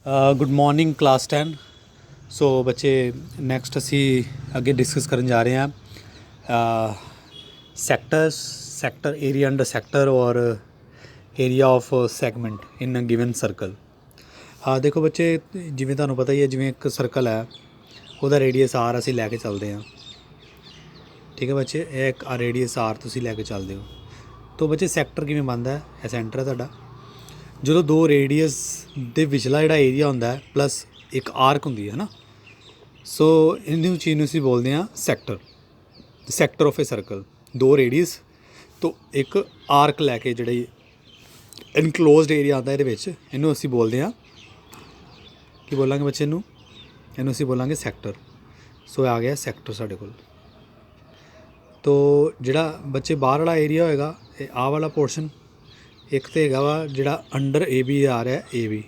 Good morning class 10। सो बच्चे next असी अगे डिस्कस करन जा रहे हैं sectors, sector area under sector और area of segment in a given circle. देखो बच्चे, जिमें तुहानूं पता ही है, जिमें एक सर्कल है ਉਹਦਾ रेडियस आर असी लैके चलते हैं। ठीक है बच्चे, एक रेडियस आर तुसी लैके चलते हो। तो बच्चे सैक्टर किवें बनदा है? ਇਹ ਸੈਂਟਰ है तुहाडा। ਜਦੋਂ ਦੋ ਰੇਡੀਅਸ ਦੇ ਵਿਚਲਾ ਜਿਹੜਾ ਏਰੀਆ ਹੁੰਦਾ ਹੈ ਪਲੱਸ ਇੱਕ ਆਰਕ ਹੁੰਦੀ ਹੈ ਨਾ, ਸੋ ਇਹਨੂੰ ਚੀਜ਼ ਨੂੰ ਅਸੀਂ ਬੋਲਦੇ ਹਾਂ sector, sector of A circle. ਦੋ ਰੇਡੀਅਸ ਤੋਂ ਇੱਕ ਆਰਕ ਲੈ ਕੇ ਜਿਹੜੀ ਇਨਕਲੋਜ਼ਡ ਏਰੀਆ ਆਉਂਦਾ ਇਹਦੇ ਵਿੱਚ, ਇਹਨੂੰ ਅਸੀਂ ਬੋਲਦੇ ਹਾਂ, ਕੀ ਬੋਲਾਂਗੇ ਬੱਚੇ ਇਹਨੂੰ ਅਸੀਂ ਬੋਲਾਂਗੇ ਸੈਕਟਰ। ਸੋ ਆ ਗਿਆ ਸੈਕਟਰ ਸਾਡੇ ਕੋਲ। ਤੋ ਜਿਹੜਾ ਬੱਚੇ ਬਾਹਰ ਵਾਲਾ ਏਰੀਆ ਹੋਏਗਾ, ਇਹ ਆਹ ਵਾਲਾ ਪੋਰਸ਼ਨ, ਇੱਕ ਤਾਂ ਹੈਗਾ ਵਾ ਜਿਹੜਾ ਅੰਡਰ ਏ ਬੀ ਆ ਰਿਹਾ, ਏ ਬੀ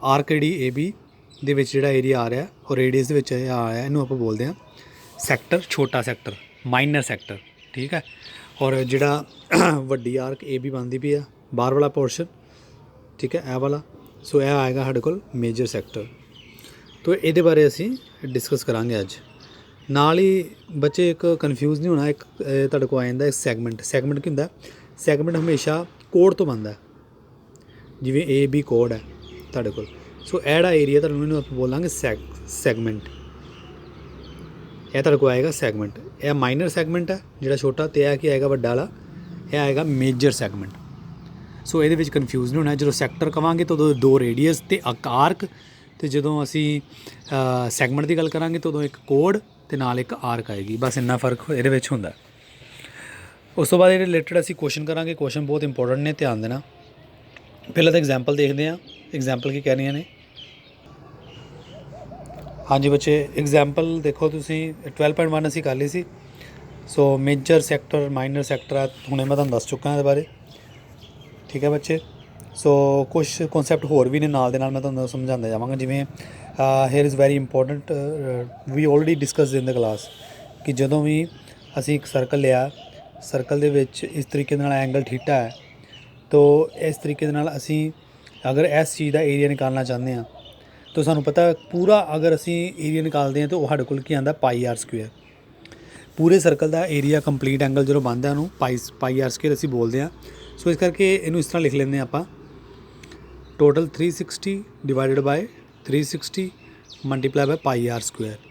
ਆਰਕ ਜਿਹੜੀ ਏ ਬੀ ਦੇ ਵਿੱਚ ਜਿਹੜਾ ਏਰੀਆ ਆ ਰਿਹਾ ਔਰ ਰੇਡੀਅਸ ਦੇ ਵਿੱਚ ਆ ਰਿਹਾ, ਇਹਨੂੰ ਆਪਾਂ ਬੋਲਦੇ ਹਾਂ ਸੈਕਟਰ, ਛੋਟਾ ਸੈਕਟਰ, ਮਾਈਨਰ ਸੈਕਟਰ। ਠੀਕ ਹੈ। ਔਰ ਜਿਹੜਾ ਵੱਡੀ ਆਰਕ ਏ ਬੀ ਬਣਦੀ ਪਈ ਆ, ਬਾਹਰ ਵਾਲਾ ਪੋਰਸ਼ਨ, ਠੀਕ ਹੈ, ਇਹ ਵਾਲਾ, ਸੋ ਇਹ ਆਏਗਾ ਸਾਡੇ ਕੋਲ ਮੇਜਰ ਸੈਕਟਰ। ਤੋ ਇਹਦੇ ਬਾਰੇ ਅਸੀਂ ਡਿਸਕਸ ਕਰਾਂਗੇ ਅੱਜ। ਨਾਲ ਹੀ ਬੱਚੇ ਇੱਕ ਕਨਫਿਊਜ਼ ਨਹੀਂ ਹੋਣਾ, ਇੱਕ ਤੁਹਾਡੇ ਕੋਲ ਆ ਜਾਂਦਾ ਇੱਕ ਸੈਗਮੈਂਟ। ਸੈਗਮੈਂਟ ਕੀ ਹੁੰਦਾ? ਸੈਗਮੈਂਟ ਹਮੇਸ਼ਾ ਕੋਡ ਤੋਂ ਬਣਦਾ, ਜਿਵੇਂ ਏ ਬੀ ਕੋਡ ਹੈ ਤੁਹਾਡੇ ਕੋਲ। ਸੋ ਇਹ ਜਿਹੜਾ ਏਰੀਆ ਤੁਹਾਨੂੰ ਇਹਨੂੰ ਆਪਾਂ ਬੋਲਾਂਗੇ ਸੈਗਮੈਂਟ। ਇਹ ਤੁਹਾਡੇ ਕੋਲ ਆਏਗਾ ਸੈਗਮੈਂਟ। ਇਹ ਮਾਈਨਰ ਸੈਗਮੈਂਟ ਹੈ ਜਿਹੜਾ ਛੋਟਾ, ਅਤੇ ਇਹ ਕੀ ਆਏਗਾ ਵੱਡਾ ਵਾਲਾ, ਇਹ ਆਏਗਾ ਮੇਜਰ ਸੈਗਮੈਂਟ। ਸੋ ਇਹਦੇ ਵਿੱਚ ਕਨਫਿਊਜ਼ ਨਹੀਂ ਹੋਣਾ। ਜਦੋਂ ਸੈਕਟਰ ਕਵਾਂਗੇ ਤਾਂ ਉਦੋਂ ਦੋ ਰੇਡੀਅਸ ਅਤੇ ਇੱਕ ਆਰਕ, ਅਤੇ ਜਦੋਂ ਅਸੀਂ ਸੈਗਮੈਂਟ ਦੀ ਗੱਲ ਕਰਾਂਗੇ ਤਾਂ ਉਦੋਂ ਇੱਕ ਕੋਡ ਅਤੇ ਨਾਲ ਇੱਕ ਆਰਕ ਆਏਗੀ। ਬਸ ਇੰਨਾ ਫਰਕ ਇਹਦੇ ਵਿੱਚ ਹੁੰਦਾ। ਉਸ ਤੋਂ ਬਾਅਦ ਇਹਦੇ ਰਿਲੇਟਡ ਅਸੀਂ ਕੁਐਸਚਨ ਕਰਾਂਗੇ। ਕੁਐਸਚਨ ਬਹੁਤ ਇੰਪੋਰਟੈਂਟ ਨੇ, ਧਿਆਨ ਦੇਣਾ। ਪਹਿਲਾਂ ਤਾਂ ਐਗਜ਼ਾਮਪਲ ਦੇਖਦੇ ਹਾਂ, ਐਗਜ਼ਾਮਪਲ ਕੀ ਕਹਿ ਰਹੀਆਂ ਨੇ। ਹਾਂਜੀ ਬੱਚੇ, ਐਗਜ਼ਾਮਪਲ ਦੇਖੋ ਤੁਸੀਂ 12.1 ਅਸੀਂ ਕਰ ਲਈ ਸੀ। ਸੋ ਮੇਜਰ ਸੈਕਟਰ, ਮਾਈਨਰ ਸੈਕਟਰ ਆ, ਹੁਣੇ ਮੈਂ ਤੁਹਾਨੂੰ ਦੱਸ ਚੁੱਕਾ ਇਹਦੇ ਬਾਰੇ। ਠੀਕ ਹੈ ਬੱਚੇ। ਸੋ ਕੁਛ ਕਨਸੈਪਟ ਹੋਰ ਵੀ ਨੇ ਨਾਲ ਦੇ ਨਾਲ ਮੈਂ ਤੁਹਾਨੂੰ ਸਮਝਾਉਂਦਾ ਜਾਵਾਂਗਾ। ਜਿਵੇਂ here is very important, we already discussed in the class, ਕਿ ਜਦੋਂ ਵੀ ਅਸੀਂ ਇੱਕ ਸਰਕਲ ਲਿਆ, ਸਰਕਲ ਦੇ ਵਿੱਚ ਇਸ ਤਰੀਕੇ ਦੇ ਨਾਲ ਐਂਗਲ ਥੀਟਾ ਹੈ, ਤੋ ਇਸ ਤਰੀਕੇ ਦੇ ਨਾਲ ਅਸੀਂ ਅਗਰ ਇਸ ਚੀਜ਼ ਦਾ ਏਰੀਆ ਨਿਕਾਲਣਾ ਚਾਹੁੰਦੇ ਹਾਂ ਤਾਂ ਸਾਨੂੰ ਪਤਾ ਪੂਰਾ, ਅਗਰ ਅਸੀਂ ਏਰੀਆ ਨਿਕਾਲਦੇ ਹਾਂ ਤਾਂ ਉਹ ਸਾਡੇ ਕੋਲ ਕੀ ਆਉਂਦਾ, ਪਾਈ ਆਰ ਸਕੁਏਅਰ। ਪੂਰੇ ਸਰਕਲ ਦਾ ਏਰੀਆ ਕੰਪਲੀਟ ਐਂਗਲ ਜਦੋਂ ਬਣਦਾ ਉਹਨੂੰ ਪਾਈ ਆਰ ਸਕੁਏਅਰ ਅਸੀਂ ਬੋਲਦੇ ਹਾਂ। ਸੋ ਇਸ ਕਰਕੇ ਇਹਨੂੰ ਇਸ ਤਰ੍ਹਾਂ ਲਿਖ ਲੈਂਦੇ ਹਾਂ ਆਪਾਂ, total 360 divided by 360 multiply by pi R square.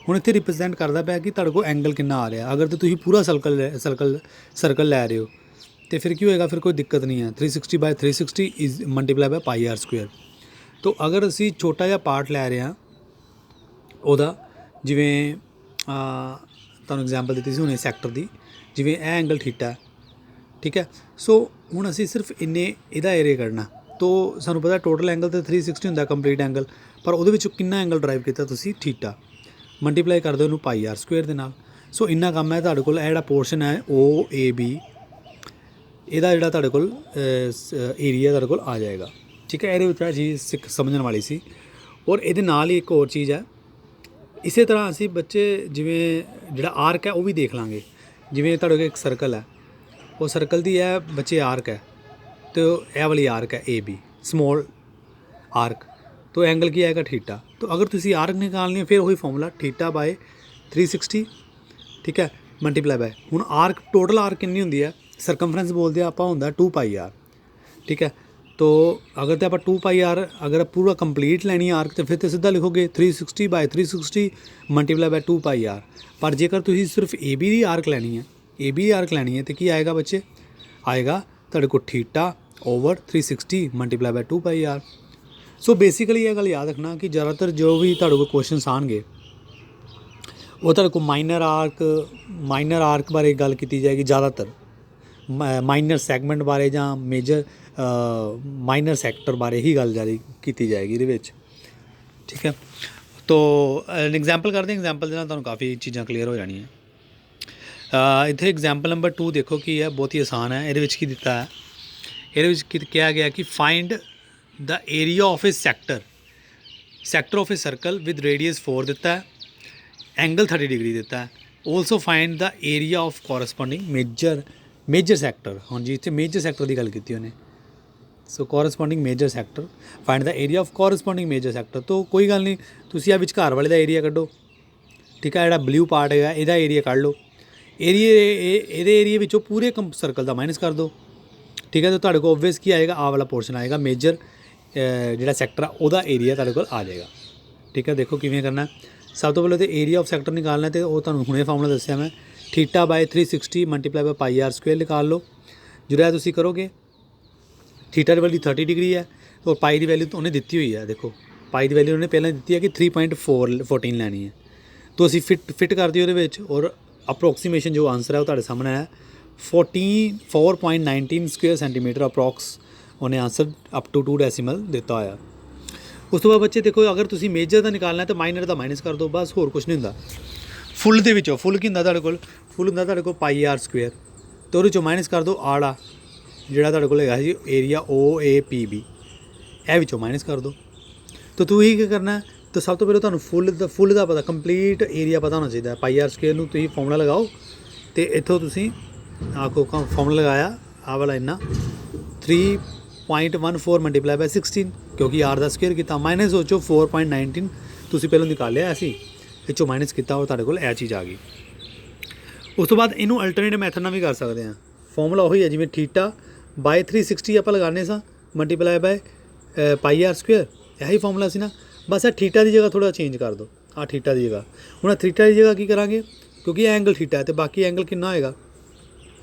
ਹੁਣ ਇੱਥੇ ਰਿਪਰੈਜ਼ੈਂਟ ਕਰਦਾ ਪਿਆ ਕਿ ਤੁਹਾਡੇ ਕੋਲ ਐਂਗਲ ਕਿੰਨਾ ਆ ਰਿਹਾ। ਅਗਰ ਤਾਂ ਤੁਸੀਂ ਪੂਰਾ ਸਰਕਲ ਲੈ ਰਹੇ ਹੋ ਤਾਂ ਫਿਰ ਕੀ ਹੋਏਗਾ, ਫਿਰ ਕੋਈ ਦਿੱਕਤ ਨਹੀਂ ਹੈ। 360 by 360 is multiply by pi R square. ਤੋ ਅਗਰ ਅਸੀਂ ਛੋਟਾ ਜਿਹਾ ਪਾਰਟ ਲੈ ਰਹੇ ਹਾਂ ਉਹਦਾ, ਜਿਵੇਂ ਤੁਹਾਨੂੰ ਐਗਜ਼ਾਮਪਲ ਦਿੱਤੀ ਸੀ ਹੁਣੇ ਸੈਕਟਰ ਦੀ, ਜਿਵੇਂ ਇਹ ਐਂਗਲ ਥੀਟਾ, ਠੀਕ ਹੈ। ਸੋ ਹੁਣ ਅਸੀਂ ਸਿਰਫ ਇੰਨੇ ਇਹਦਾ ਏਰੀਆ ਕੱਢਣਾ। ਤੋ ਸਾਨੂੰ ਪਤਾ ਟੋਟਲ ਐਂਗਲ ਤਾਂ 360 ਹੁੰਦਾ ਕੰਪਲੀਟ ਐਂਗਲ, ਪਰ ਉਹਦੇ ਵਿੱਚੋਂ ਕਿੰਨਾ ਐਂਗਲ ਡਰਾਈਵ ਕੀਤਾ ਤੁਸੀਂ, ਥੀਟਾ। ਮਲਟੀਪਲਾਈ ਕਰ ਦਿਓ ਉਹਨੂੰ ਪਾਈ ਆਰ ਸਕੁਏਅਰ ਦੇ ਨਾਲ। ਸੋ ਇੰਨਾ ਕੰਮ ਹੈ ਤੁਹਾਡੇ ਕੋਲ। ਇਹ ਜਿਹੜਾ ਪੋਰਸ਼ਨ ਹੈ ਓ ਏ ਬੀ, ਇਹਦਾ ਜਿਹੜਾ ਤੁਹਾਡੇ ਕੋਲ ਏਰੀਆ ਤੁਹਾਡੇ ਕੋਲ ਆ ਜਾਏਗਾ। ਠੀਕ ਹੈ। ਇਹਦੇ ਵਿੱਚ ਇਹ ਚੀਜ਼ ਸਮਝਣ ਵਾਲੀ ਸੀ। ਔਰ ਇਹਦੇ ਨਾਲ ਹੀ ਇੱਕ ਹੋਰ ਚੀਜ਼ ਹੈ, ਇਸੇ ਤਰ੍ਹਾਂ ਅਸੀਂ ਬੱਚੇ ਜਿਵੇਂ ਜਿਹੜਾ ਆਰਕ ਹੈ ਉਹ ਵੀ ਦੇਖ ਲਾਂਗੇ। ਜਿਵੇਂ ਤੁਹਾਡੇ ਕੋਲ ਇੱਕ ਸਰਕਲ ਹੈ, ਉਹ ਸਰਕਲ ਦੀ ਇਹ ਬੱਚੇ ਆਰਕ ਹੈ, ਅਤੇ ਇਹ ਵਾਲੀ ਆਰਕ ਹੈ ਏ ਬੀ, ਸਮੋਲ ਆਰਕ। तो एंगल की आएगा थीटा। तो अगर तुसी आर्क निकालनी है फिर वही फॉर्मूला थीटा बाय 360, ठीक है, मल्टीप्लाई बाय हुण आर्क, टोटल आर्क कितनी होंदी है, सरकमफ्रेंस बोलते हैं आप, होंदा 2 पाई आर। ठीक है। तो अगर तो आप 2 पाई आर अगर पूरा कंप्लीट लैनी है आर्क, तो फिर तो सीधा लिखोगे 360 by 360 multiply by 2 pi r. पर जेकर तुसी सिर्फ ए बी की आर्क लैनी है, ए बी आर्क लैनी है, तो की आएगा बच्चे, आएगा तुहाडे कोल theta over 360 multiply by 2 pi R. So basically ये गल याद रखना कि ज़्यादातर जो भी तुहाडे कोल क्वेश्चन आएंगे वो तुहाडे कोल माइनर आर्क बारे गल की जाएगी, ज़्यादातर माइनर सैगमेंट बारे जां मेजर माइनर सैक्टर बारे ही गल जारी की जाएगी ये। ठीक है। तो एग्जाम्पल करते हैं, एग्जाम्पल के नाल तुहानूं काफ़ी चीज़ां क्लीयर हो जानियां। इत्थे एग्जाम्पल नंबर 2 देखो की है, बहुत ही आसान है। ये की दिता है, ये कहा गया कि find the area of a sector of a circle with radius 4 दिता है, एंगल 30 डिग्री दिता है। Also find the area of corresponding major sector. हाँ जी, इतने मेजर सैक्टर की गल की उन्हें, so corresponding major sector, find the area of corresponding major sector. ਤੋਂ ਕੋਈ ਗੱਲ ਨਹੀਂ, ਤੁਸੀਂ ਆ ਵਿਚਕਾਰ ਵਾਲੇ ਦਾ ਏਰੀਆ ਕੱਢੋ, ਠੀਕ ਹੈ। ਜਿਹੜਾ ਬਲੂ ਪਾਰਟ ਹੈਗਾ ਇਹਦਾ ਏਰੀਆ ਕੱਢ ਲਓ, ਇਹਦੇ ਏਰੀਏ ਵਿੱਚੋਂ ਪੂਰੇ ਸਰਕਲ ਦਾ ਮਾਈਨਸ ਕਰ ਦਿਓ, ਠੀਕ ਹੈ। ਤਾਂ ਤੁਹਾਡੇ ਕੋਲ ਓਬਵੀਅਸ ਕੀ ਆਏਗਾ, ਆਹ ਵਾਲਾ ਪੋਰਸ਼ਨ ਆਏਗਾ, ਮੇਜਰ ਜਿਹੜਾ ਸੈਕਟਰ ਆ ਉਹਦਾ ਏਰੀਆ ਤੁਹਾਡੇ ਕੋਲ ਆ ਜਾਏਗਾ, ਠੀਕ ਹੈ। ਦੇਖੋ ਕਿਵੇਂ ਕਰਨਾ। ਸਭ ਤੋਂ ਪਹਿਲਾਂ ਤਾਂ ਏਰੀਆ ਆਫ ਸੈਕਟਰ ਨਿਕਾਲਣਾ, ਤੇ ਉਹ ਤੁਹਾਨੂੰ ਹੁਣੇ ਫਾਰਮੂਲਾ ਦੱਸਿਆ ਮੈਂ, θ/360 ਮਲਟੀਪਲਾਈ ਬਾਈ ਪਾਈ ਆਰ ਸਕੁਏਅਰ ਨਿਕਾਲ ਲਓ। ਜਿਹੜਾ ਤੁਸੀਂ ਕਰੋਗੇ, ਥੀਟਾ ਦੀ ਵੈਲਿਊ 30 ਡਿਗਰੀ ਹੈ, ਔਰ ਪਾਈ ਦੀ ਵੈਲਿਊ ਉਹਨੇ ਦਿੱਤੀ ਹੋਈ ਹੈ। ਦੇਖੋ ਪਾਈ ਦੀ ਵੈਲਿਊ ਉਹਨੇ ਪਹਿਲਾਂ ਦਿੱਤੀ ਹੈ ਕਿ 3.14 ਲੈਣੀ ਹੈ। तो असी फिट कर दिए वो, और अप्रोक्सीमेशन जो आंसर है वो तुहाडे सामने है 4.19 स्क्वेयर सेंटीमीटर अप्रोक्स उन्हें आंसर अप टू 2 डेसीमल दिता होया। उस तो बाद बच्चे देखो, अगर तुसी मेजर का निकालना है तो माइनर का माइनस कर दो, बस होर कुछ नहीं हुंदा। फुल दे विचों फुल की हुंदा तुहाडे कोल, फुल हुंदा तुहाडे कोल पाई आर स्क्वेयर, तो उहदे चों माइनस कर दो आड़ा जिहड़ा तुहाडे कोल हैगा जी एरिया OAPB, ए विचों माइनस कर दो। तो तू ही क्या करना है, तो सब तो पहले तुहानूं फुल का पता, कंप्लीट एरिया पता होना चाहिए। पाई आर स्क्वेयर नूं तुसीं फॉर्मूला लगाओ, तो इत्थों तुसीं आखो फॉर्मूला लगाया आ वाला इन्ना 3.14 मल्टीप्लाई बाय 16, क्योंकि आर का स्क्वेयर किया, माइनस सोचो 4.19 तुसीं पहलों निकालिया असी, इचों माइनस किया और तुहाडे कोल ए चीज़ आ गई। उस तो बाद इनू अल्टरनेटिव मैथड नाल भी कर सकते हैं। फॉर्मूला वही है जिवें θ/360 आपां लगाने सां multiply by pi r square, यही फॉर्मूला सी ना, बस थीटा की जगह थोड़ा चेंज कर दो, थीटा की जगह हुण थीटा की जगह की करांगे, क्योंकि एंगल थीटा है, तो बाकी एंगल कितना होएगा,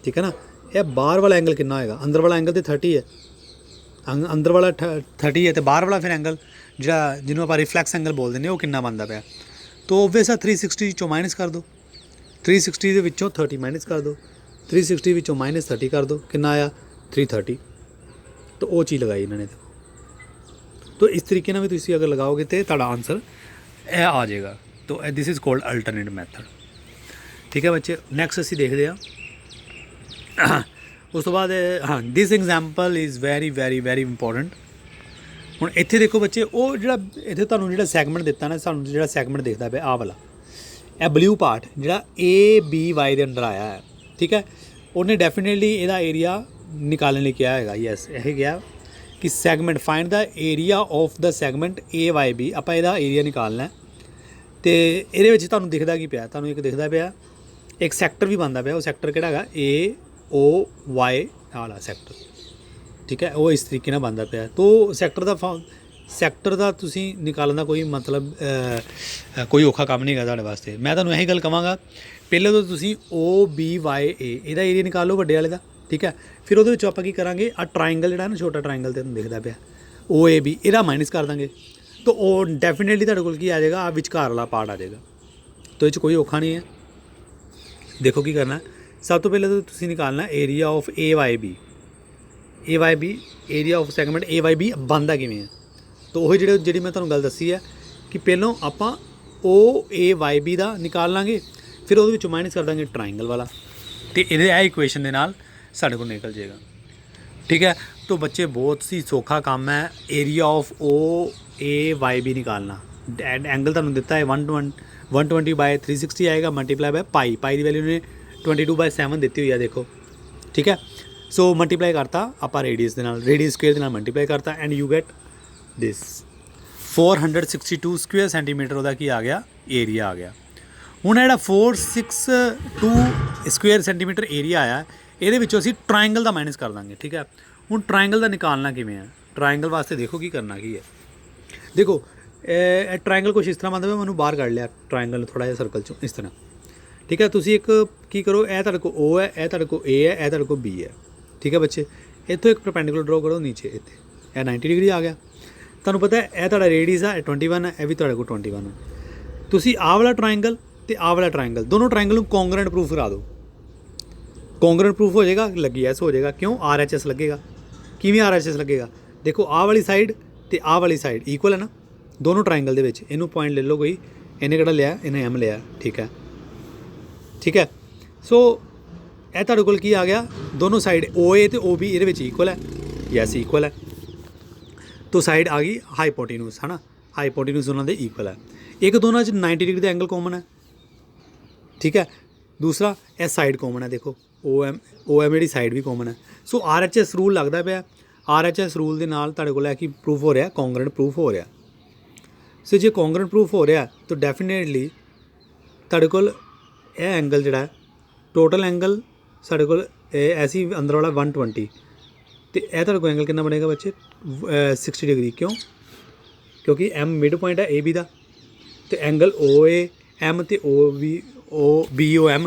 ठीक है ना। यह बाहर वाला एंगल कितना होएगा, अंदर वाला एंगल तो 30 है, अंदर वाला 30 है, तो बाहर वाला फिर एंगल जो जिन्होंने आप रिफ्लैक्स एंगल बोलते हैं वो कितना बनता पाया। तो ओबवियस 360 चो माइनस कर दो, 360 के विचों 30 माइनस कर दो, 360 विचों माइनस 30 कर दो, कितना आया 330। तो वो चीज़ लगाई इन्होंने। तो इस तरीके भी तुसीं अगर लगाओगे तो तुहाडा आंसर यह आ जाएगा। तो this is called alternative method, ठीक है बच्चे। नैक्सट असीं देखते हैं उस तो बाद, हाँ this example is very very very important. हुण इत्थे देखो बच्चे, वो जिहड़ा इत्थे तुहानूं जिहड़ा सैगमेंट दिता ना, सानूं जिहड़ा सैगमेंट दिखदा पिया आ वाला, यह ब्लू पार्ट जिहड़ा ABY के अंडर आया है, ठीक है। उन्हें डेफिनेटली इहदा एरिया निकालने लिए क्या है, यस यही क्या कि segment find the area of the segment AYB, आपां इहदा एरिया निकालना है। तो ये तुहानूं दिखदा की पिया, तुहानूं एक दिखदा पिया एक सैक्टर भी बनता पिया, वो सैक्टर किहड़ा हैगा AOY वाला सैक्टर, ठीक है। वो इस तरीके नाल बनता पिया। तो सैक्टर का तुसीं निकालण दा कोई मतलब कोई औखा काम नहीं है तुहाडे वास्ते। मैं तुहानूं यही गल कहांगा, पहले तो तुसीं OBYA इहदा एरिया निकालो वड्डे वाले दा, ठीक है। फिर वो आप करांगे आ ट्राइंगल जिहड़ा ना, छोटा ट्राइंगल तुहानूं दिखदा पिया OAB, इहदा माइनस कर देंगे, तो वो डेफिनेटली तुहाडे कोल की आ जाएगा, आ विचकार वाला पार्ट आ जाएगा। तो ये कोई औखा नहीं है। देखो की करना है, सब तो पहले तो तुसीं निकालना area of AYB, area of segment AYB बनता किवें है। तो वही जी मैं तुहानूं गल दसी है कि पहलों आपां OAYB का निकाल लांगे, फिर वो माइनस कर देंगे ट्राइंगल वाला, तो ये इक्वेशन के नाल साढ़े को निकल जाएगा, ठीक है। तो बच्चे बहुत सी सौखा काम है एरिया ऑफ OAYB निकालना। एंगल तुहानूं दिता है 120/360 आएगा, मल्टीप्लाई बाय पाई की वैल्यू ने 22/7 दी हुई है, देखो, ठीक है। सो मल्टीप्लाई करता आप रेडियस के नाल, रेडियस स्क्वेयर के नाल मल्टीप्लाई करता, and you get this 462 square centimetre वह की आ गया, एरिया आ गया। हुण जिहड़ा 462 स्क्वेयर सेंटीमीटर एरिया आया, ये असीं ट्राइंगल का माइनस कर देंगे, ठीक है। हुण ट्राइंगल का निकालना किवें है, ट्राइंगल वास्ते देखो की करना की है। देखो ट्राइंगल कुछ इस तरह बनता है, मैंने बाहर कढ़ लिया ट्राइंगल थोड़ा जिहा सर्कल चों इस तरह, ठीक है। तुसीं एक की करो, यह तुहाडे कोल O है, यह तुहाडे कोल A है, यह तुहाडे कोल B है, ठीक है बच्चे। इत्थों एक परपेंडिकुलर ड्रॉ करो नीचे, इत्थे यह 90 डिग्री आ गया। तुहानूं पता है यह तुहाडा रेडियस है 21 है, यह भी तुहाडे कोल 21 है। तुसीं आ वाला ट्राइंगल ते आ वाला ट्राइंगल, दोनों ट्राइंगल नूं कॉन्ग्रेंट प्रूफ करा दो, कॉन्ग्रेंट प्रूफ हो जाएगा, लगी एस हो जाएगा। क्यों RHS लगेगा, किवें RHS लगेगा, देखो आ वाली साइड ते आ वाली साइड इक्वल है ना दोनों ट्राइंगल दे विच। इनू पॉइंट ले लो, कोई इन्हें किहड़ा लिया, इन्हें M लिया, ठीक है, ठीक है। सो यह तुहाडे कोल की आ गया, दोनों साइड OA ते OB इहदे विच इक्वल है, यस इक्वल है। तो साइड आ गई हाईपोटेन्यूस, है ना, हाईपोटेन्यूस दोनों दे इक्वल है। एक दोनों 90 डिग्री का एंगल कॉमन है, ठीक है। दूसरा यह साइड कॉमन है, देखो OM जी साइड भी कॉमन है। सो RHS रूल लगता पाया, RHS ਰੂਲ ਦੇ ਨਾਲ ਤੁਹਾਡੇ ਕੋਲ ਹੈ ਕਿ ਪ੍ਰੂਫ ਹੋ ਰਿਹਾ, ਕੌਂਗਰੈਂਟ ਪ੍ਰੂਫ ਹੋ ਰਿਹਾ। ਸੋ ਜੇ ਕੌਂਗਰੈਂਟ ਪ੍ਰੂਫ ਹੋ ਰਿਹਾ ਤਾਂ ਡੈਫੀਨੇਟਲੀ ਤੁਹਾਡੇ ਕੋਲ ਇਹ ਐਂਗਲ ਜਿਹੜਾ ਟੋਟਲ ਐਂਗਲ ਸਾਡੇ ਕੋਲ ਐਸੀ ਅੰਦਰ ਵਾਲਾ 120 ਤੇ ਇਹ ਤੁਹਾਡੇ ਕੋਲ ਐਂਗਲ ਕਿੰਨਾ ਬਣੇਗਾ ਬੱਚੇ 60 ਡਿਗਰੀ। ਕਿਉਂ? ਕਿਉਂਕਿ M ਮਿਡ ਪੁਆਇੰਟ ਹੈ AB ਦਾ ਤੇ ਐਂਗਲ OAM ਤੇ BOM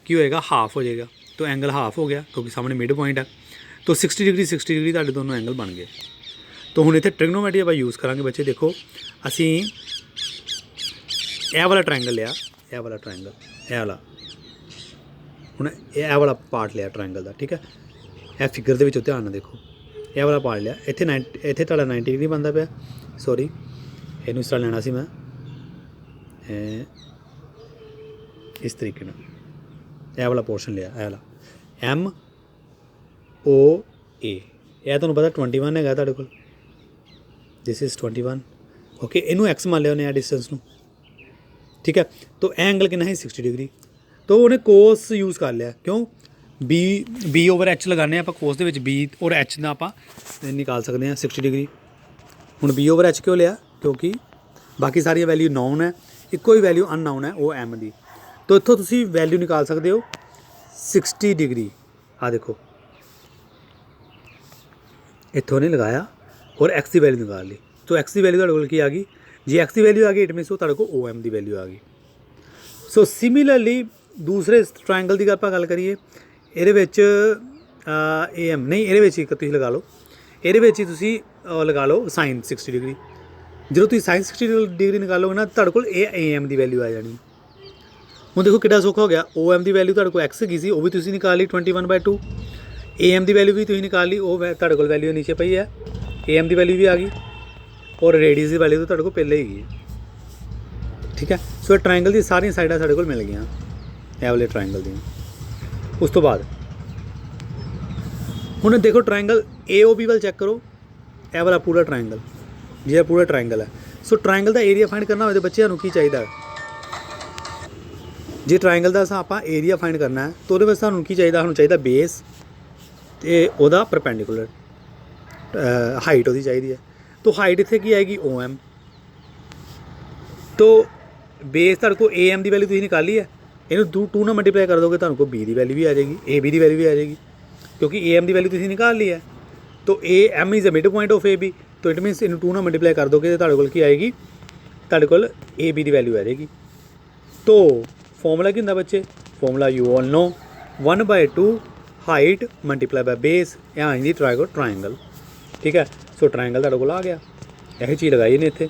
ਕੀ ਹੋਏਗਾ ਹਾਫ ਹੋ ਜਾਏਗਾ। तो एंगल हाफ हो गया क्योंकि सामने मिड पॉइंट है। तो 60 डिग्री ਤੁਹਾਡੇ दोनों एंगल बन गए। तो हुण इत्थे ट्रिग्नोमेट्री ਆਪਾਂ यूज़ करांगे बच्चे। देखो असी ਇਹ वाला ट्रायंगल लिया, ਇਹ वाला ट्रायंगल, ਇਹ वाला हुण ਇਹ वाला पार्ट लिया ट्रायंगल का, ठीक है। ਇਹ फिगर ਦੇ ਵਿੱਚ ध्यान ਨਾਲ देखो, ਇਹ वाला पार्ट लिया, ਇੱਥੇ ਤੁਹਾਡਾ 90 डिग्री बनता पिया। सॉरी ਇਹਨੂੰ ਇਸ ਤਰ੍ਹਾਂ ਲੈਣਾ ਸੀ मैं इस तरीके ਨਾਲ ਇਹ वाला पोर्शन लिया, ਇਹ वाला MOA ਇਹ ਤੁਹਾਨੂੰ ਪਤਾ 21 ਹੈਗਾ ਤੁਹਾਡੇ ਕੋਲ। This is 21 okay. इनू एक्स मान लिया उन्हें डिस्टेंस ਨੂੰ, ठीक है। तो एंगल कितना है 60 डिग्री। तो उन्हें कोस यूज़ कर लिया। क्यों? बी ओवर एच लगाने आप कोस के बी और एच का आप निकाल सकते हैं 60 डिग्री। हुण बी ओवर एच क्यों लिया? क्योंकि बाकी सारी वैल्यू नॉन है, इको ही वैल्यू अननोन है वो एम की। तो इत्थों तुसी वैल्यू निकाल सकते हो 60 डिग्री। हाँ देखो इत्थों ने लगाया और एक्स की वैल्यू निकाल ली। तो एक्स की वैल्यू ਤੁਹਾਡੇ ਕੋਲ ਕੀ ਆ गई? जी एक्स की वैल्यू आ गई इट मीनस ਤੁਹਾਡੇ ਕੋਲ ओ एम की वैल्यू आ गई। सो सिमिलरली दूसरे ट्रायंगल की ਆਪਾਂ ਗੱਲ ਕਰੀਏ ਇਹਦੇ ਵਿੱਚ ए एम नहीं ਇਹਦੇ ਵਿੱਚ ਇੱਕ ਤੁਸੀਂ ਲਗਾ ਲਓ, ਇਹਦੇ ਵਿੱਚ ਹੀ ਤੁਸੀਂ ਲਗਾ ਲਓ साइन 60 डिग्री। ਜਦੋਂ ਤੁਸੀਂ साइन 60 डिग्री ਨਿਕਾਲੋਗੇ ਨਾ ਤੁਹਾਡੇ ਕੋਲ ए एम की वैल्यू आ जानी। ਹੁਣ देखो कितना सौखा हो गया। ओ एम की वैल्यू ਤੁਹਾਡੇ ਕੋਲ एक्स ਹੈਗੀ ਸੀ, ਉਹ ਵੀ ਤੁਸੀਂ ਨਿਕਾਲ ਲਈ 21/2। ए एम की वैल्यू भी ਤੁਸੀਂ ਨਿਕਾਲ ਲਈ, ਉਹ ਤੁਹਾਡੇ ਕੋਲ वैल्यू नीचे पई है। ए एम की वैल्यू भी आ गई और रेडियस की वैल्यू तो ਤੁਹਾਡੇ ਕੋਲ पहले ही है, ठीक है। सो ट्रायंगल की सारी साइडां ਸਾਡੇ ਕੋਲ मिल गई ਇਹ वाले ट्रायंगल दी। उस तो बाद ਹੁਣ देखो ट्रायंगल AOB वाल चेक करो, ਇਹ वाला पूरा ट्रायंगल ਜਿਹੜਾ पूरा ट्रायंगल है। सो ट्रायंगल का एरिया फाइंड करना होवे तो ਬੱਚਿਆਂ ਨੂੰ ਕੀ ਚਾਹੀਦਾ? जे ट्रायंगल का आप एरिया फाइंड करना है तो वो सानू की चाहिए? सानू चाहिए बेस तो वह परपेंडिकुलर हाइट वो चाहिए है। तो हाइट इतने की आएगी ओ एम। तो बेस तुहाडे को ए एम की वैल्यू तुसीं निकाली है, इन्हू 2 नाल मल्टीप्लाई कर दोगे तुहानू को बी की वैल्यू भी आ जाएगी, ए बी की वैल्यू भी आ जाएगी क्योंकि ए एम की वैल्यू तुसीं निकाल ली है। तो A M is the mid point of A B. तो इट मीनस इन्हू 2 नाल मल्टीप्लाई कर दोगे तो तुहाडे कोल की आएगी? तुहाडे कोल ए बी की वैल्यू आ जाएगी। तो फॉर्मूला की होंदा बच्चे? Formula you all know 1/2 height multiply by base या आंदी ट्रायंगल, ठीक है। सो ट्रायंगल तुहाडे कोल आ गया। यही चीज़ लगाई ने इत्थे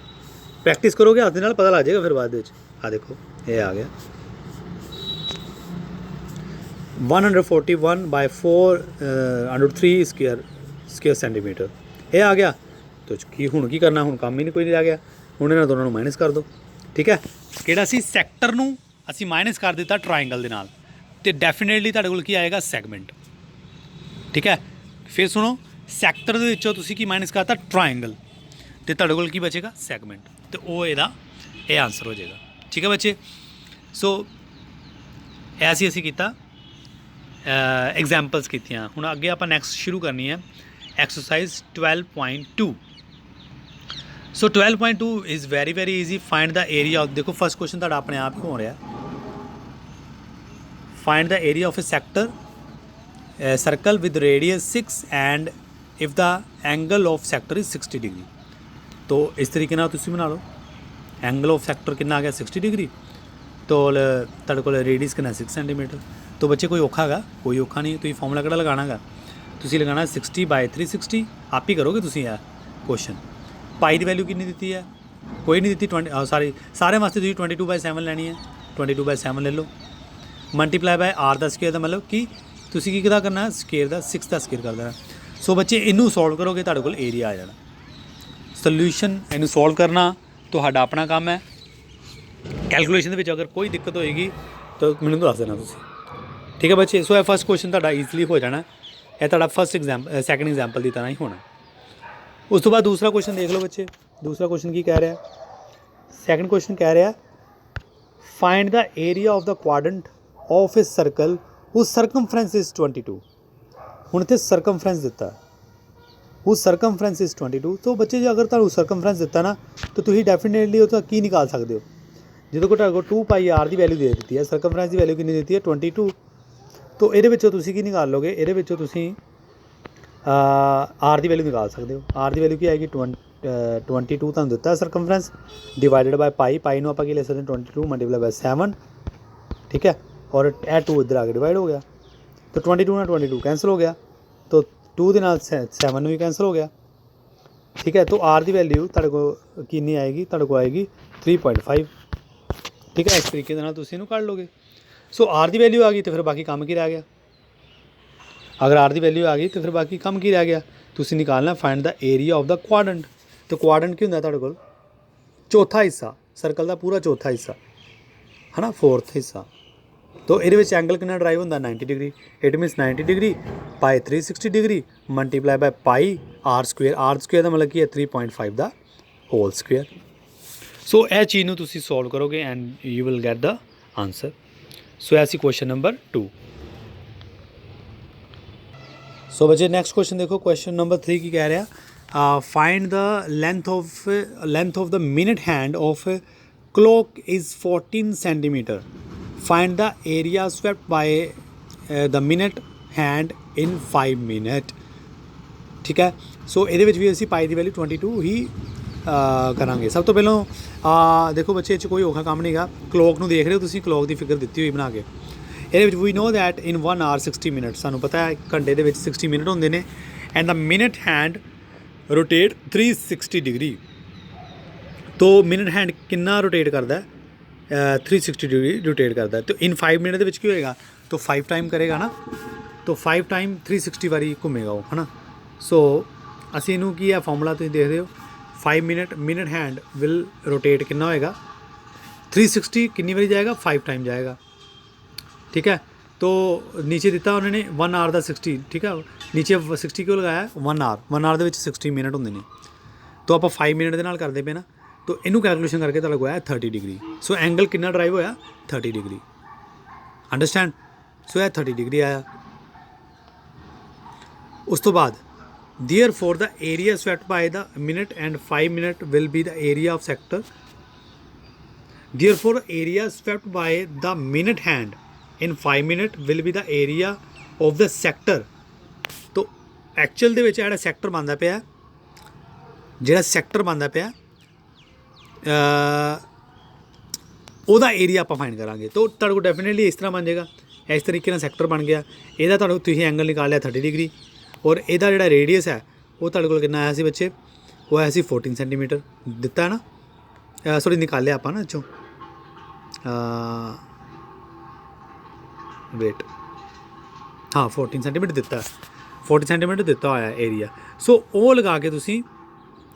प्रैक्टिस करोगे हाथ दे नाल पता लग जाएगा फिर बाद विच। आ देखो ये आ गया 141/4 स्क्वायर सेंटीमीटर ये आ गया। तो की हुण की करना? हुण काम ही नहीं कोई नहीं रह गया। हुण इन्हां दोनों नूं माइनस कर दो, ठीक है। किहड़ा सी सैक्टर नूं ਅਸੀਂ माइनस कर दिता ट्रायंगल ਦੇ ਨਾਲ ਤੇ ਡੈਫੀਨੇਟਲੀ ਤੁਹਾਡੇ ਕੋਲ ਕੀ ਆਏਗਾ? ਸੈਗਮੈਂਟ, ਠੀਕ ਹੈ। ਫਿਰ ਸੁਣੋ ਸੈਕਟਰ ਦੇ ਵਿੱਚੋਂ ਤੁਸੀਂ ਕੀ ਮਾਈਨਸ ਕਰਤਾ? ट्रायंगल ਤੇ ਤੁਹਾਡੇ ਕੋਲ ਕੀ ਬਚੇਗਾ? ਸੈਗਮੈਂਟ। ਤੇ ਉਹ ਇਹਦਾ ਇਹ ਆਨਸਰ ਹੋ ਜਾਏਗਾ, ਠੀਕ ਹੈ ਬੱਚੇ। ਸੋ ਐਸੀ ਅਸੀਂ ਕੀਤਾ ਐਗਜ਼ਾਮਪਲਸ ਕੀਤੀਆਂ। ਹੁਣ ਅੱਗੇ ਆਪਾਂ ਨੈਕਸਟ ਸ਼ੁਰੂ ਕਰਨੀ ਹੈ exercise 12.2। So 12.2 is very very easy. Find the area of, देखो फर्स्ट क्वेश्चन ਤੁਹਾਡਾ ਆਪਣੇ ਆਪ ਹੀ ਹੋ ਰਿਹਾ। Find the area of A sector circle with radius 6 and if the angle of sector is 60 degree. तो इस तरीके ਨਾਲ ਤੁਸੀਂ ਬਣਾ ਲਓ। एंगल ऑफ सेक्टर कितना आ गया? 60 डिग्री। तो ਤੁਹਾਡੇ ਕੋਲ रेडियस कितना 6 सेंटीमीटर। तो बच्चे कोई औखा है? कोई औखा नहीं। तो ये फॉर्मूला किहड़ा लगाना है? ਤੁਸੀਂ लगाना 60/360। आप ही करोगे ਤੁਸੀਂ ਇਹ क्वेश्चन। पाई की वैल्यू कितनी दी है? कोई नहीं दी। 20 सारे वास्ते तुम 22/7 लैनी है। 22/7 ले लो मल्टीप्लाई बाय आर का स्केयर का मतलब कि तुसी की करना? स्केयर का 6 का स्केयर कर देना। सो बच्चे इनू सॉल्व करोगे तुहाडे कोल एरिया आ जाना। सोल्यूशन इनू सॉल्व करना तुहाडा अपना काम है। कैलकुलेशन दे विच अगर कोई दिक्कत होएगी तो मैनूं दस देना तुसी, ठीक है बच्चे। सो फर्स्ट क्वेश्चन तुहाडा ईजली हो जाना। यह तुहाडा फर्स्ट एग्जाम्पल सैकेंड एग्जाम्पल की तरह ही होना। उस तो बाद दूसरा क्वेश्चन देख लो बच्चे। दूसरा क्वेश्चन की कह रहा है? सैकेंड क्वेश्चन कह रहा है find the area of the quadrant of a circle whose circumference is 22। हुण इत्थे सर्कमफ्रेंस दिता ਹੂ ਸਰਕਮਫਰੈਂਸ ਇਜ਼ 22। तो बच्चे जो अगर ਤੁਹਾਨੂੰ ਸਰਕਮਫਰੈਂਸ ਦਿੱਤਾ ਨਾ ਤਾਂ ਤੁਸੀਂ ਡੈਫੀਨੇਟਲੀ ਉਹ ਤਾਂ ਕੀ ਨਿਕਾਲ ਸਕਦੇ ਹੋ। ਜਦੋਂ ਕੋਈ ਤੁਹਾਡੇ ਕੋਲ 2 ਪਾਈ ਆਰ ਦੀ ਵੈਲਿਊ ਦੇ ਦਿੱਤੀ ਹੈ, ਸਰਕਮਫਰੈਂਸ ਦੀ ਵੈਲਿਊ ਕਿੰਨੀ ਦਿੱਤੀ ਹੈ 22, ਤਾਂ ਇਹਦੇ ਵਿੱਚੋਂ ਤੁਸੀਂ ਕੀ ਨਿਕਾਲ ਲੋਗੇ, ਇਹਦੇ ਵਿੱਚੋਂ ਤੁਸੀਂ ਆਰ ਦੀ ਵੈਲਿਊ ਨਿਕਾਲ ਸਕਦੇ ਹੋ। ਆਰ ਦੀ ਵੈਲਿਊ ਕੀ ਆਏਗੀ 22 ਤੁਹਾਨੂੰ ਦਿੱਤਾ ਸਰਕਮਫਰੈਂਸ ਡਿਵਾਈਡਡ ਬਾਈ ਪਾਈ ਨੂੰ ਆਪਾਂ ਕੀ ਲੈ ਸਕਦੇ 22 ਮਲਟੀਪਲਾਈ ਬਾਈ 7, ठीक है, और ਇਹ 2 ਇੱਧਰ ਆ ਕੇ ਡਿਵਾਈਡ ਹੋ ਗਿਆ, तो 22 ਨਾਲ 22 कैंसिल हो गया, तो 2 ਦੇ ਨਾਲ 7 ਨੂੰ ਵੀ कैंसिल हो गया, ठीक है। तो आर ਦੀ वैल्यू ਤੁਹਾਡੇ ਕੋਲ ਕਿੰਨੀ ਆਏਗੀ, ਤੁਹਾਡੇ ਕੋਲ ਆਏਗੀ 3.5, ठीक है। इस तरीके ਦੇ ਨਾਲ ਤੁਸੀਂ ਇਹਨੂੰ ਕੱਢ ਲੋਗੇ। सो आर ਦੀ वैल्यू आ गई तो फिर बाकी काम की रह गया। अगर आर ਦੀ वैल्यू आ गई तो फिर बाकी काम की रह गया, ਤੁਸੀਂ ਨਿਕਾਲਣਾ find the area of the quadrant. तो क्वाड्रेंट ਕੀ ਹੁੰਦਾ ਤੁਹਾਡੇ ਕੋਲ, चौथा हिस्सा, सर्कल का पूरा चौथा हिस्सा है ना, 4th हिस्सा। तो ये एंगल कितना ड्राइव होंगे 90 degree, it means 90 degree by 360 degree multiply by pi r square का मतलब की है 3.5 का होल स्क्वेयर। सो यह चीज़ में तुम सॉल्व करोगे and you will get the answer. So ऐसी क्वेश्चन नंबर 2। सो बच्चे नेक्स्ट क्वेश्चन देखो, क्वेश्चन नंबर 3 की कह रहा find the length of the minute hand of clock is 14 centimetre, find the area swept by the minute hand in 5 minute, ठीक है। सो ये भी असी पाई की वैल्यू 22 ही करांगे। सब तो पहलों देखो बच्चे कोई औखा काम नहीं गा, क्लॉक ਨੂੰ देख रहे हो तुसीं, क्लॉक की फिगर दी हुई बना के, ये we know that in 1 hour 60 minute, सानू पता है घंटे के 60 मिनट होंगे ने, and the minute hand rotate 360 degree. तो मिनट हैंड कितना रोटेट करता है 360 डिग्री रोटेट करता है। तो इन 5 मिनट के होएगा, तो 5 टाइम करेगा ना, तो 5 टाइम 360 बारी घूमेगा वो, है ना। सो असी इनू की है फॉर्मूला तुम देख रहे हो, 5 मिनट हैंड विल रोटेट कितना होएगा 360 कितनी बारी जाएगा 5 टाइम जाएगा, ठीक है। तो नीचे दिता उन्होंने 1 आवर का 60, ठीक है, नीचे 60 क्यों लगाया 1 आवर के 60 मिनट होंगे ने, तो आप 5 मिनट के नाल करते पे ना, तो इनू कैलकुलेशन करके तुहाडे कोल आया 30 डिग्री। सो एंगल कितना ड्राइव होया 30 डिग्री, अंडरस्टैंड। सो यह 30 डिग्री आया। उस तो बाद therefore the area swept by the minute and 5 minute will be the area of sector, therefore area swept by the minute hand in 5 minute will be the area of the sector. तो actual दे विच जिहड़ा sector बनता पिया, जिहड़ा sector बनता पिया ਉਹਦਾ एरिया आप फाइंड करांगे। तो तुहाडे कोल डेफिनेटली इस तरह बन जाएगा, इस तरीके सेक्टर बन गया, ਇਹਦਾ तुहाडे तुसीं एंगल निकाल लिया 30 डिग्री, और ਇਹਦਾ ਜਿਹੜਾ रेडियस है वो तुहाडे कोल कितना आया सी बच्चे, वो आया सी 14 सेंटीमीटर दिता है ना, सॉरी निकाल लिया आपां ना चों, वेट, हाँ 14 सेंटीमीटर दिता है, 40 सेंटीमीटर दिता होया एरिया। सो वो लगा के तुसीं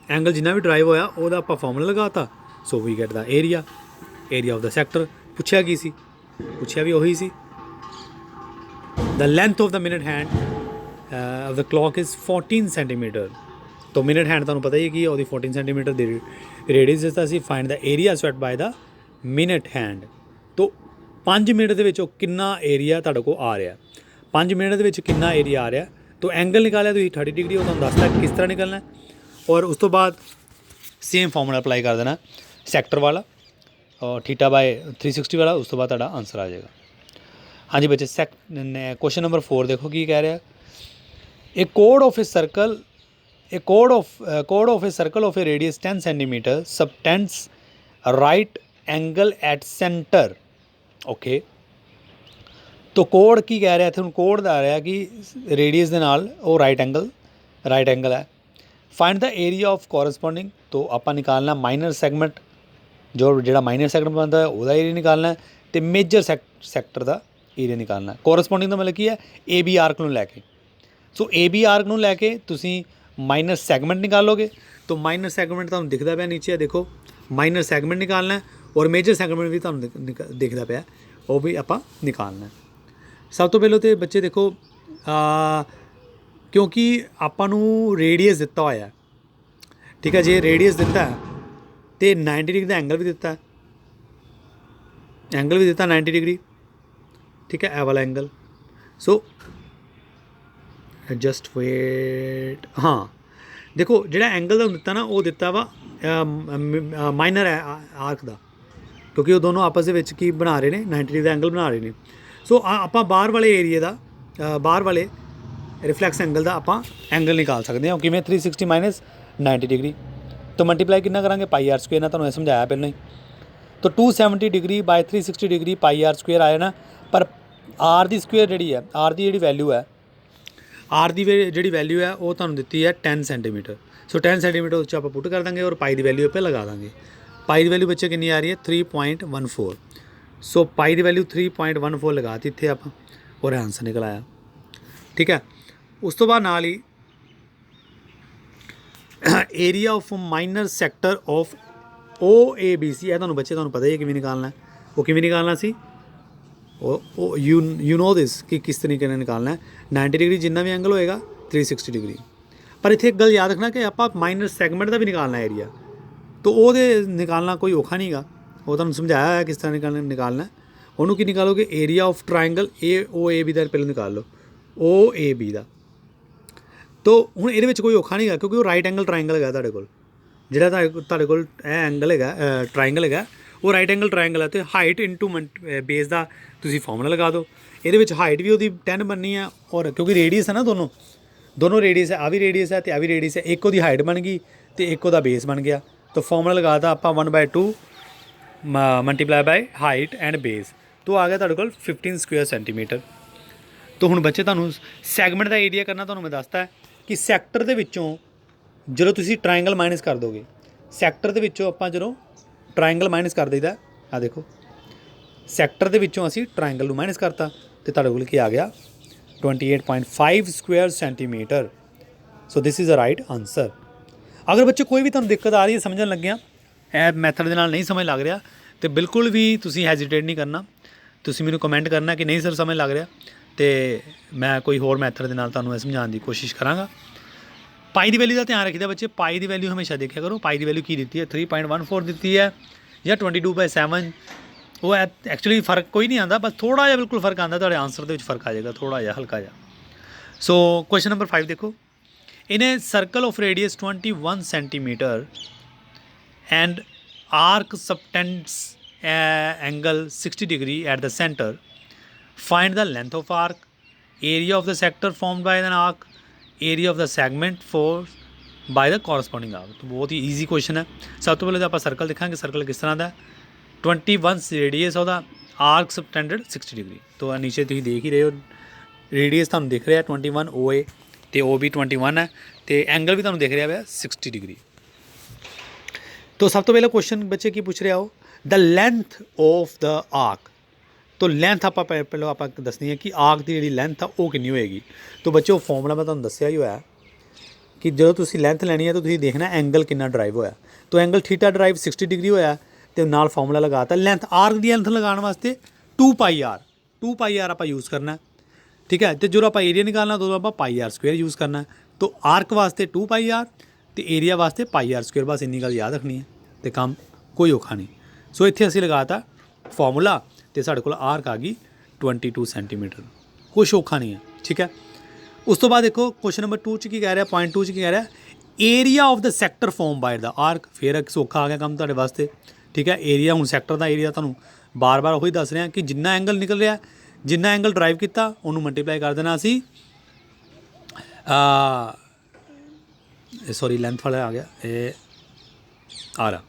एंगल जिन्ना भी ड्राइव होया ਉਹਦਾ ਆਪਾਂ ਫਾਰਮੂਲਾ ਲਗਾਤਾ। So we get the area of the sector. ਪੁੱਛਿਆ ਕੀ ਸੀ, ਪੁੱਛਿਆ ਵੀ ਉਹੀ ਸੀ, the length of the minute hand of the clock is 14 centimetre. तो मिनट हैंड ਤੁਹਾਨੂੰ ਪਤਾ ਹੀ ਕੀ ਉਹਦੀ 14 सेंटीमीटर ਦੀ रेडियस ਦਿੱਤਾ ਸੀ, find the area swept by the minute hand. तो 5 ਮਿੰਟ ਦੇ ਵਿੱਚ ਉਹ ਕਿੰਨਾ ਏਰੀਆ ਤੁਹਾਡੇ ਕੋਲ ਆ ਰਿਹਾ, 5 ਮਿੰਟ ਦੇ ਵਿੱਚ ਕਿੰਨਾ ਏਰੀਆ ਆ ਰਿਹਾ। तो एंगल निकालिया ਤੁਸੀਂ 30 डिग्री, ਉਹ ਤੁਹਾਨੂੰ ਦੱਸਦਾ किस तरह निकलना है, और उस तो बाद सेम फॉर्मूला अप्लाई कर देना सैक्टर वाला और थीटा बाय 360 वाला, उस तो बाद तुहाडा आंसर आ जाएगा। हाँ जी बच्चे, क्वेश्चन नंबर 4 देखो की कह रहा है, ए कोड of a circle of a radius 10 centimetre subtends right angle at centre. Okay, तो कोड की कह रहा है, इत्थे कोड दा रहा कि रेडियस दे नाल वो राइट एंगल है। Find the area of corresponding. तो आप निकालना माइनर सैगमेंट, जो माइनर सैगमेंट बनता है वह एरिया निकालना है, तो मेजर सैक्टर का एरिया निकालना है। कॉरस्पॉन्डिंग का मतलब की है ए बी आर्क में लैके। सो ए बी आर्क में लैके तुसी माइनर सैगमेंट निकालोगे, तो माइनर सैगमेंट तुहानूं दिखदा पिया नीचे, देखो माइनर सैगमेंट निकालना है, और मेजर सैगमेंट भी तुहानूं दिखदा पिया, वो भी आपां निकालना है। सब तो पहले तो बच्चे देखो, क्योंकि आपां नूं रेडियस दिता होया, ठीक है, जे रेडियस दिता है तो 90 डिग्री का एंगल भी दिता है, एंगल भी दिता 90 डिग्री, ठीक है, ए वाला एंगल। सो जस्ट वेट, हाँ देखो ਜਿਹੜਾ ਐਂਗਲ ਦਾ ਦਿੱਤਾ ਨਾ ਉਹ ਦਿੱਤਾ ਵਾ ਮਾਈਨਰ ਆਰਕ ਦਾ, ਕਿਉਂਕਿ ਉਹ ਦੋਨੋਂ ਆਪਸ ਦੇ ਵਿੱਚ ਕੀ ਬਣਾ ਰਹੇ ਨੇ 90 ਡਿਗਰੀ ਦਾ ਐਂਗਲ ਬਣਾ ਰਹੇ ਨੇ। ਸੋ ਆਪਾਂ ਬਾਹਰ ਵਾਲੇ ਏਰੀਏ ਦਾ ਬਾਹਰ ਵਾਲੇ ਰਿਫਲੈਕਸ ਐਂਗਲ ਦਾ ਆਪਾਂ ਐਂਗਲ ਨਿਕਾਲ ਸਕਦੇ ਹਾਂ ਕਿਵੇਂ 360 ਮਾਈਨਸ 90 ਡਿਗਰੀ ਤੋਂ ਮਲਟੀਪਲਾਈ ਕਿੰਨਾ ਕਰਾਂਗੇ ਪਾਈ ਆਰ ਸਕੁਏਅਰ ਨਾਲ, ਤੁਹਾਨੂੰ ਇਹ ਸਮਝਾਇਆ ਪਹਿਲਾਂ ਹੀ। तो 270 degree by 360 degree pi r square आया ना, पर आर दी स्क्वेयर जी है, आर की जी वैल्यू है, आर की जी वैल्यू है वो तुहानूं दित्ती है 10 सेंटीमीटर। सो 10 सेंटीमीटर उस आप पुट कर देंगे और पाई की वैल्यू पर लगा देंगे। पाई की वैल्यू बच्चे कितनी आ रही है 3.14। सो पाई की वैल्यू 3.14 लगाती इत्थे आप और आंसर निकल आया। ठीक है, उस तो बाद नाल ही area of minor sector of OABC है, तुहानूं बच्चे तुहानूं पता ही है किवें निकालना है, वो किवें निकालना सी यू नो दिस कि किस तरीके ने निकालना है। 90 डिग्री जिन्ना भी एंगल होएगा 360 डिग्री, पर इत्थे एक गल याद रखना कि आप माइनर सैगमेंट का भी निकालना एरिया, तो वो निकालना कोई औखा नहीं गा, वो तुहानूं समझाया है किस तरह निकालना है। उन्होंने की निकालोगे एरिया ऑफ ट्रायंगल AOAB का पहले निकाल लो OAB का, तो हुण इहदे विच कोई औखा नहीं गा क्योंकि वो राइट एंगल ट्रायंगल है तुहाडे कोल, ਜਿਹੜਾ ਤੁਹਾਡੇ ਕੋਲ ਇਹ ਐਂਗਲ ਹੈਗਾ ਟਰਾਇੰਗਲ ਹੈਗਾ ਉਹ ਰਾਈਟ ਐਂਗਲ ਟਰਾਇੰਗਲ ਹੈ, ਅਤੇ ਹਾਈਟ ਇਨਟੂ ਬੇਸ ਦਾ ਤੁਸੀਂ ਫਾਰਮੂਲਾ ਲਗਾ ਦਿਓ। ਇਹਦੇ ਵਿੱਚ ਹਾਈਟ ਵੀ ਉਹਦੀ 10 ਬਣਨੀ ਆ, ਔਰ ਕਿਉਂਕਿ ਰੇਡੀਅਸ ਹੈ ਨਾ ਦੋਨੋਂ ਰੇਡੀਅਸ ਹੈ, ਆ ਵੀ ਰੇਡੀਅਸ ਹੈ ਅਤੇ ਆ ਵੀ ਰੇਡੀਅਸ ਹੈ, ਇੱਕ ਉਹਦੀ ਹਾਈਟ ਬਣ ਗਈ ਅਤੇ ਇੱਕ ਉਹਦਾ ਬੇਸ ਬਣ ਗਿਆ। ਤਾਂ ਫਾਰਮੂਲਾ ਲਗਾਤਾ ਆਪਾਂ 1/2 multiply by height and base, ਤੋਂ ਆ ਗਿਆ ਤੁਹਾਡੇ ਕੋਲ 15 ਸਕੁਅਰ ਸੈਂਟੀਮੀਟਰ। ਤਾਂ ਹੁਣ ਬੱਚੇ ਤੁਹਾਨੂੰ ਸੈਗਮੈਂਟ ਦਾ ਏਰੀਆ ਕਰਨਾ ਤੁਹਾਨੂੰ ਮੈਂ ਦੱਸਤਾ ਕਿ ਸੈਕਟਰ ਦੇ ਵਿੱਚੋਂ ਜਦੋਂ ਤੁਸੀਂ ਟਰਾਇੰਗਲ ਮਾਈਨਸ ਕਰ ਦੋਗੇ, ਸੈਕਟਰ ਦੇ ਵਿੱਚੋਂ ਆਪਾਂ ਜਦੋਂ ਟਰਾਇੰਗਲ ਮਾਈਨਸ ਕਰ ਦਈਦਾ, ਆ ਦੇਖੋ ਸੈਕਟਰ ਦੇ ਵਿੱਚੋਂ ਅਸੀਂ ਟਰਾਇੰਗਲ ਨੂੰ ਮਾਈਨਸ ਕਰਤਾ ਅਤੇ ਤੁਹਾਡੇ ਕੋਲ ਕੀ ਆ ਗਿਆ 28.5 square centimetre. So this is a right answer. ਅਗਰ ਬੱਚੇ ਕੋਈ ਵੀ ਤੁਹਾਨੂੰ ਦਿੱਕਤ ਆ ਰਹੀ ਹੈ ਸਮਝਣ ਲੱਗਿਆ, ਇਹ ਮੈਥਡ ਦੇ ਨਾਲ ਨਹੀਂ ਸਮਝ ਲੱਗ ਰਿਹਾ, ਤਾਂ ਬਿਲਕੁਲ ਵੀ ਤੁਸੀਂ ਹੈਜ਼ੀਟੇਟ ਨਹੀਂ ਕਰਨਾ, ਤੁਸੀਂ ਮੈਨੂੰ ਕਮੈਂਟ ਕਰਨਾ ਕਿ ਨਹੀਂ ਸਰ ਸਮਝ ਲੱਗ ਰਿਹਾ, ਅਤੇ ਮੈਂ ਕੋਈ ਹੋਰ ਮੈਥਡ ਦੇ ਨਾਲ ਤੁਹਾਨੂੰ ਇਹ ਸਮਝਾਉਣ ਦੀ ਕੋਸ਼ਿਸ਼ ਕਰਾਂਗਾ। पाई की वैल्यू का ध्यान रखिए बच्चे, पाई की वैल्यू हमेशा देखा करो, पाई की वैल्यू की दी है 3.14 दी है या 22/7, वो एक्चुअली फर्क कोई नहीं आता, बस थोड़ा जहा बिल्कुल फर्क आता, थोड़े आंसर के फर्क आ जाएगा थोड़ा जहा हल्का जहा। सो क्वेश्चन नंबर 5 देखो, in a circle of radius 21 centimetre and arc subtends angle 60 degree at the centre, find the length of arc, area of the sector formed by an arc, area of the segment for by the corresponding arc. तो बहुत ही easy question है। सब तो पहले तो आप circle देखा circle किस तरह का 21 रेडियस ਉਹਦਾ आर्क सबटेंडेड 60 डिग्री, तो नीचे तुम देख ही रहे हो रेडियस तुम दिख रहा है 21 OA तो OB 21 है, तो एंगल भी तुम दिख रहा है 60 डिग्री। तो सब तो पहले क्वेश्चन बच्चे की पूछ रहे हो the length of the arc, तो लेंथ आप पहले आप दसनी है कि आर्क की जी लेंथ है वो कितनी होएगी। तो बच्चे वो फॉर्मूला मैं तुहानूं दस्सिया ही होया कि जो तुसीं लेंथ लैनी है तो तुसीं देखना एंगल कितना ड्राइव होया, तो एंगल थीटा ड्राइव 60 डिग्री होया, तो नाल फॉर्मूला लगाता लेंथ आर्क की लेंथ लगाने वास्ते 2πr आप यूज़ करना, ठीक है। तो जो आप एरिया निकालना तो आप πr स्क्वेयर यूज़ करना, तो आर्क वास्ते 2πr तो एरिया वास्ते πr स्क्वेयर, बस इन्नी गल याद रखनी है, तो काम कोई औखा नहीं। सो इत्थे असीं लगाता फॉर्मूला, तो साढ़े को आर्क आ गई 22 सेंटीमीटर, कुछ औखा नहीं है, ठीक है। उस तो बाद देखो क्वेश्चन नंबर 2 च की कह रहा है, पॉइंट 2 च की कह रहा है area of the sector form by the arc, फिर एक सौखा आ गया काम तुहाडे वास्ते, ठीक है। एरिया हूँ सैक्टर का एरिया तुहानूं बार बार वही दस रहे हैं कि जिन्ना एंगल निकल रहा, जिन्ना एंगल ड्राइव किया उन्होंने मल्टीप्लाई कर देना असी, सॉरी लेंथ वाला आ गया ये आ रहा,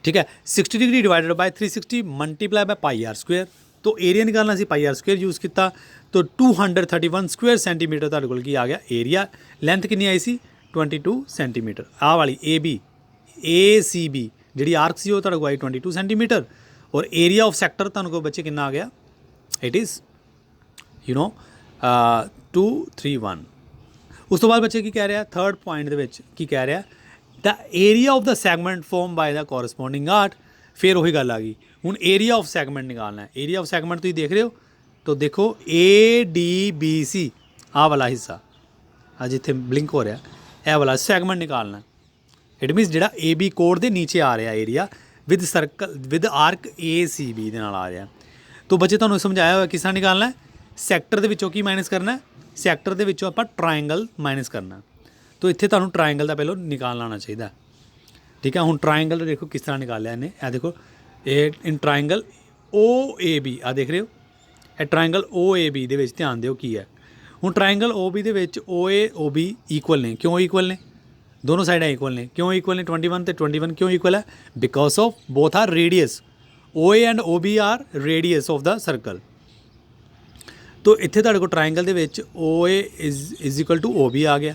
ठीक है। 60 degree divided by 360 multiply bye πr square, तो एरिया निकालना सी πr स्क्वेयर यूज़ किया, तो 231 स्क्वेयर सेंटीमीटर तुहाडे कोल की आ गया एरिया। लेंथ कितनी आई सी 22 सेंटीमीटर, आ वाली ACB जी आर्क सी वो तुहाडे कोल आई 22 सेंटीमीटर, और एरिया ऑफ सैक्टर तुहानूं कोल बच्चे कितना आ गया, इट इज़ 231। उस तो बाद बच्चे की कह रहा थर्ड पॉइंट दे विच की कह रहा the area of the segment form by the corresponding arc, फिर वही गल आ गई हुण एरिया ऑफ सैगमेंट निकालना है। एरिया ऑफ सैगमेंट तुसीं देख रहे हो, तो देखो ADBC आ वाला हिस्सा आ जिथे ब्लिंक हो रहा है, वाला सैगमेंट निकालना है। इट मीनस जो AB कोड के नीचे आ रहा area with circle with arc ACB दे नाल आ रहा। तो बच्चे तुहानूं समझाया हुआ किस तरह निकालना है, सैक्टर दे विचों की माइनस करना है, सैक्टर दे विचों आपां ट्रायंगल माइनस करना। तो इत्थे तुहानूं ट्रायंगल का पहलों निकालना आना चाहिए। ठीक है, हुण ट्रायंगल देखो किस तरह निकालिया इन्हें, ए देखो ये in triangle O A B आ देख रहे हो, ਇਹ ट्रायंगल ओ ए बी ਦੇ ਵਿੱਚ ਧਿਆਨ ਦਿਓ ਕੀ ਹੈ। ਹੁਣ ट्रायंगल ओ बी ਦੇ ਵਿੱਚ ओ ए ओ बी ਈਕੁਅਲ ਨੇ। ਕਿਉਂ ਈਕੁਅਲ ਨੇ? दोनों साइड इक्वल ने। क्यों इक्वल ने? 21 तो 21 क्यों इक्वल है? Because of both are radius. O A and O B are radius of the circle. तो इत्थे तुहाडे कोल ट्रायंगल दे विच O A is equal to O B आ गया।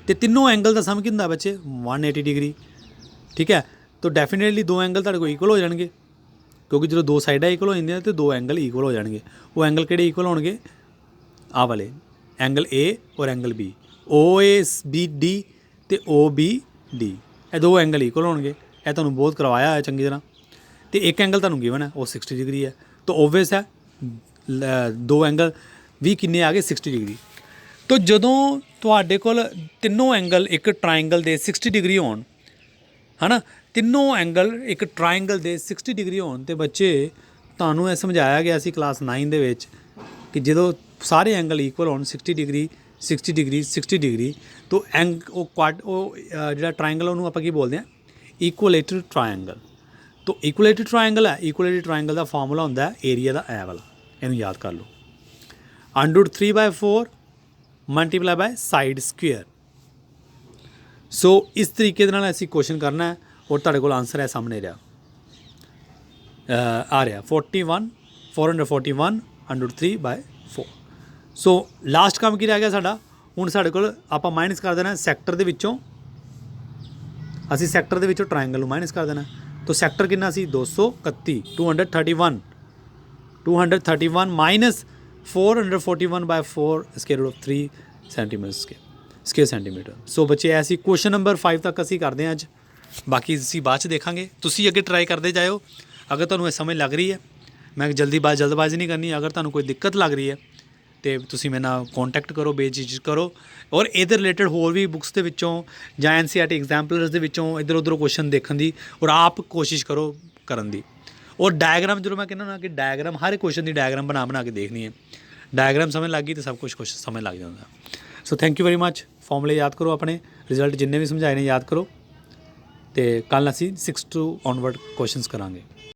तो तीनों एंगल का सम की हुंदा बच्चे 180 डिग्री। ठीक है, तो डेफिनेटली दो एंगल तुहाडे कोल इक्वल हो जाएंगे, क्योंकि जो दो साइडां इक्वल हो जांदियां तो दो एंगल इक्वल हो जाएंगे। वो एंगल किहड़े इक्वल होणगे? आ वाले एंगल ए और angle B, O A B D तो ओ बी डी, ये दो एंगल इक्वल होणगे। ये तुहानूं बहुत करवाया है चंगी तरह। तो एक एंगल तुहानूं गिवन है वो 60 डिग्री है, तो ओबवियस है दो एंगल भी किन्ने आ गए 60 डिग्री। तो जदों तुहाडे कोल तीनों एंगल एक ट्रायंगल दे 60 डिग्री होण, है ना, तीनों एंगल एक ट्रायंगल दे 60 डिग्री होण, ते बच्चे तुहानूं ये समझाया गया सी क्लास 9 दे विच कि जदों सारे एंगल इक्वल होण 60 डिग्री 60 डिग्री 60 डिग्री, तो जिहड़ा ट्रायंगल उहनूं आपां की बोलदे हैं? Equilateral triangle. तो इक्वलेटरल ट्रायंगल है, इक्वलेटरल ट्रायंगल का फार्मूला होंदा है एरिया का ए वाला, इहनूं याद कर लो, √3/4 मल्टीप्लाई बाय साइड स्क्वेयर। सो इस तरीके दे नाल असीं क्वेश्चन करना है और तुहाडे कोल आंसर है सामने रहा आ रहा 441 √3/4। सो लास्ट काम की रह गया साडा, हुण साडे कोल आपां माइनस कर देना सैक्टर दे विच्चों, असीं सैक्टर दे विच्चों ट्रायंगल नूं माइनस कर देना। तो सैक्टर कितना सी? 231 231 minus 441/4 square root of 3 square centimetre. So बच्चे ऐसी क्वेश्चन नंबर 5 तक असीं करते हैं अज, बाकी असीं बाद च देखांगे। तुसीं अगे ट्राई करते जाओ। अगर तुहानूं ये समझ लग रही है, मैं जल्दबाजी नहीं करनी, अगर तुहानूं कोई दिक्कत लग रही है तो तुसीं मेरे नाल कॉन्टैक्ट करो, बेझिझक करो। और इहदे रिलेटेड होर भी बुक्स के विचों जां NCERT एग्जाम्पलर्स के विचों इधर उधर क्वेश्चन देखने की और आप कोशिश करो करन दी। और डायग्राम जो मैं कहना ना कि डायग्राम हर क्वेश्चन की डायग्राम बना के देखनी है। डायग्राम समझ लग गई तो सब कुछ समझ लग जाता। So thank you very much. फॉर्मूले याद करो, अपने रिजल्ट जिन्ने भी समझाए ने याद करो। तो कल असीं 6 to ऑनवर्ड क्वेश्चन करांगे।